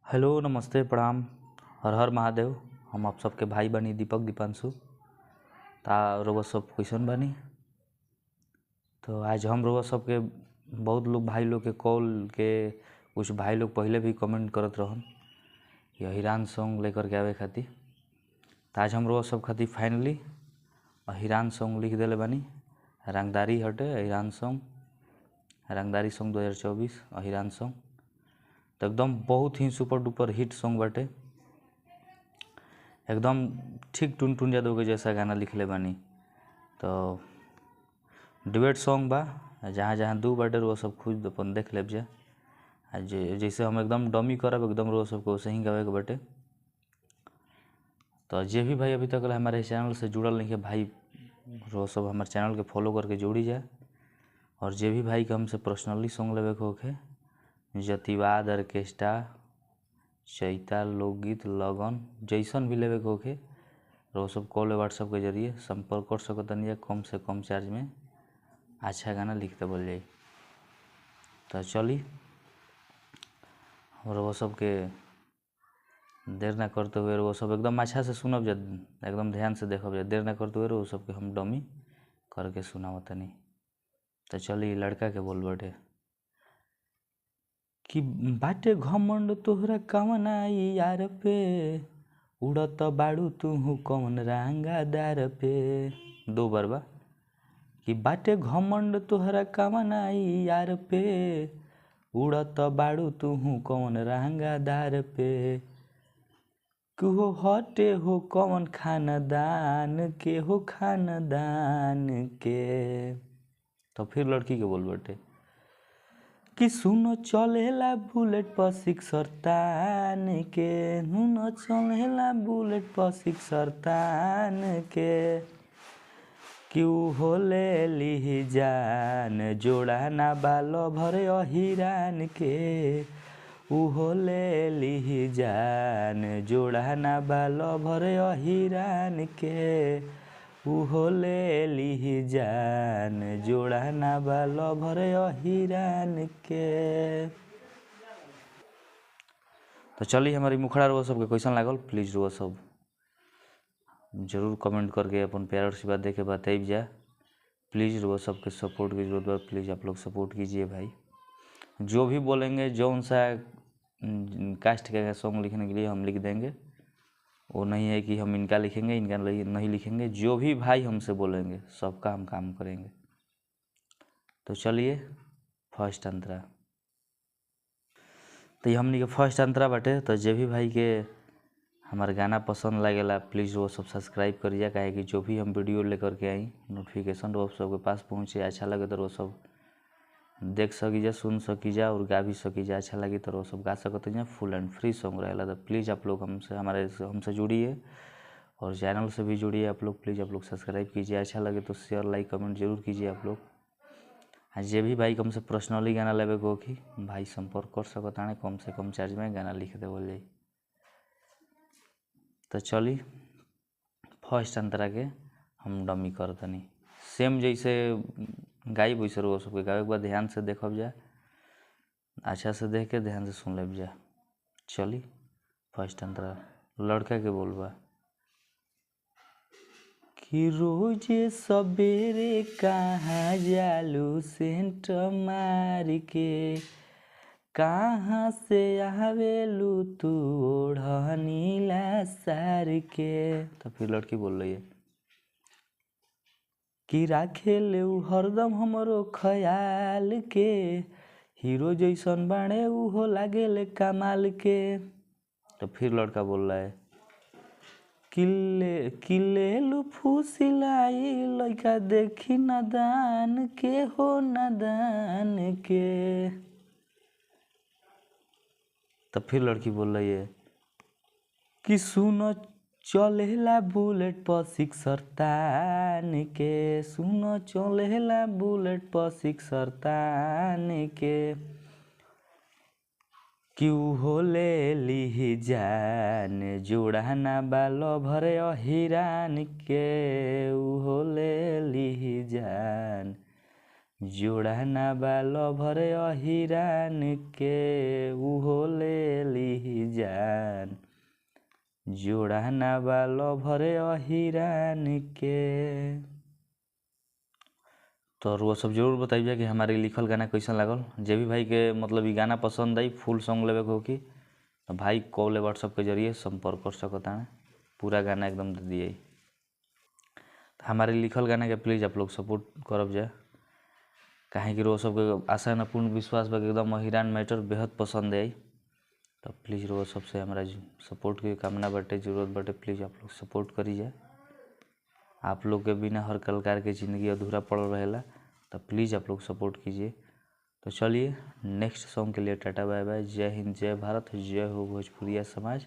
Hello नमस्ते प्रणाम। हर हर महादेव। हम आप सबके भाई बनी दीपक दीपांशु। ता रोवा सब क्वेश्चन बनी। तो आज हम रोवा सबके बहुत लोग भाई लोग के कॉल के कुछ भाई लोग पहले भी कमेंट करत रहन ये हिरान सॉन्ग लेकर के आवे खातिर। तो आज हम रोवा सब खातिर फाइनली हिरान सॉन्ग लिख दिले बनी। रंगदारी हटे हिरान सॉन्ग, रंगदारी सॉन्ग 2024 हिरान सॉन्ग। तो एकदम बहुत ही सुपर डुपर हिट सॉन्ग बाटे। एकदम ठीक टुन यादव के जैसा गाना लिखले बानी। तो डिबेट सॉन्ग बा, जहाँ जहाँ दू बाटे वो सब खुद अपन देख लेब जा। जैसे हम एकदम डमी करब एकदम रो सबको वैसे ही गावे के बाटे। तो जे भी भाई अभी तक हमारे चैनल से जुड़ल नहीं है भाई, रो सब हमारे चैनल के फॉलो करके जोड़ी जाए। और जे भी भाई के हमसे पर्सनली सॉन्ग लेवे के होखे, जतिवाद ऑर्केस्ट्रा चैता लोकगीत लगन जैसन भी लेवे के होखे, वो सब कॉल व्हाट्सएप के जरिए संपर्क कर सकतनी। कम से कम चार्ज में अच्छा गाना लिखते बोल जाए। तो चली और वो सब के देर ना करते हुए वो सब एकदम अच्छा से सुनब जा, एकदम ध्यान से देखब जा। देर ना करते हुए वो सब के हम डमी करके सुनावतनी। तो चली लड़का के बोल बाटे कि बाटे घमंड तोहरा कवन आई यार पे, उड़त बाड़ू तू कौन रंगादार पे। दो बार बा कि बाटे घमंड तोहरा कवन आई यार पे, उड़त बाड़ू तू कौन रंगादार पे। हो हटे हो कौन खानदान के, हो खानदान के। तो फिर लड़की के बोल बाटे कि सुनो चलेला बुलेट पर सिक्सर तान के, सुनो चलेला बुलेट पर सिक्सर तान के। क्यों होले ली जान जोड़ा ना बालो भरे हिरान के, होले ली जान जोड़ा ना बालो भरे हिरान के, होले ली जान जोड़ा ना बालो भरे हिरान के। तो चलिए हमारी मुखड़ा रुआ सबके क्वेश्चन लागल, प्लीज रुआ सब जरूर कमेंट करके अपन प्यार आशीर्वाद दे के बताइए जा। प्लीज़ रुआ सबके सपोर्ट की जरूरत है, प्लीज़ आप लोग सपोर्ट कीजिए भाई। जो भी बोलेंगे जौन सा कास्ट का सॉन्ग लिखने के लिए हम लिख देंगे। वो नहीं है कि हम इनका लिखेंगे इनका नहीं लिखेंगे। जो भी भाई हमसे बोलेंगे सबका हम काम करेंगे। तो चलिए फर्स्ट अंतरा। तो ये हमने के फर्स्ट अंतरा बाटे। तो जे भी भाई के हमारे गाना पसंद लगेला प्लीज़ वो सब सब्सक्राइब करिए, काहे कि जो भी हम वीडियो लेकर के आई नोटिफिकेशन वो सबके पास पहुँचे। अच्छा लगे तो वो सब देख सकी जा, सुन सकी जा और गा भी सकी जा। अच्छा लगे तो वो सब गा सकते हैं। फुल एंड फ्री सॉन्ग रहेला। तो प्लीज़ आप लोग हमसे जुड़िए और चैनल से भी जुड़िए आप लोग। प्लीज़ आप लोग सब्सक्राइब कीजिए। अच्छा लगे तो शेयर लाइक कमेंट जरूर कीजिए आप लोग। जे भी भाई हमसे पर्सनली गाना लेवे को कि भाई संपर्क कर सकता है, कम से कम चार्ज में गाना लिख दे बोल जाए। तो चली फर्स्ट अंतरा के हम डमी करतनी सेम जैसे गाई वैसे वो सबके गावे के बाद ध्यान से देखब जा, अच्छा से देख के ध्यान से सुन लेब जा। चली फर्स्ट अंतरा लड़का के बोलबा कि रोजे सवेरे कहाँ जालू सेंट मार के, कहाँ से आवेलू तू ओढ़नीला सार के। तो फिर लड़की बोल रही है कि राखे ले हरदम हमरो ख्याल के, हीरो जैसन बाणे हो लागे ले कमाल के। तो फिर लड़का बोल रहा है किले लुफू सिलाई लड़का देखी नादान के, हो नादान के। तो फिर लड़की बोल रही है कि सुनो चलेला बुलेट पर सिक्सर तान के, सुनो चलेला बुलेट पर सिक्सर तान के। क्यों होले ली जान जोड़ा ना बालो भरे हिरान के, होले ली जान जोड़ा ना बालो भरे हिरान के, होले ली जोड़ा ना बालो भरे अहिरान के। तो वो सब जरूर बताइए कि हमारे लिखल गाना कैसा लागल। जे भी भाई के मतलब ये गाना पसंद आई, फुल सॉन्ग लेवे को कि तो भाई कॉल व्हाट्सएप के जरिए संपर्क कर सकता है, पूरा गाना एकदम दे दिए। तो हमारे लिखल गाना के प्लीज़ आप लोग सपोर्ट करब जाए, कहीं कि रो सबके आशा न पूर्ण विश्वास बा एकदम अहिरान मैटर बेहद पसंद आई। तो प्लीज़ रो सबसे हमारा सपोर्ट की कामना बाटे, जरूरत बाटे, प्लीज़ आप लोग सपोर्ट करी जाए। आप लोग के बिना हर कलाकार की ज़िंदगी अधूरा पड़ रहेला, तो प्लीज़ आप लोग सपोर्ट कीजिए। तो चलिए नेक्स्ट सॉन्ग के लिए टाटा बाय बाय। जय हिंद, जय भारत, जय हो भोजपुरिया समाज,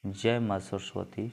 जय माँ सरस्वती।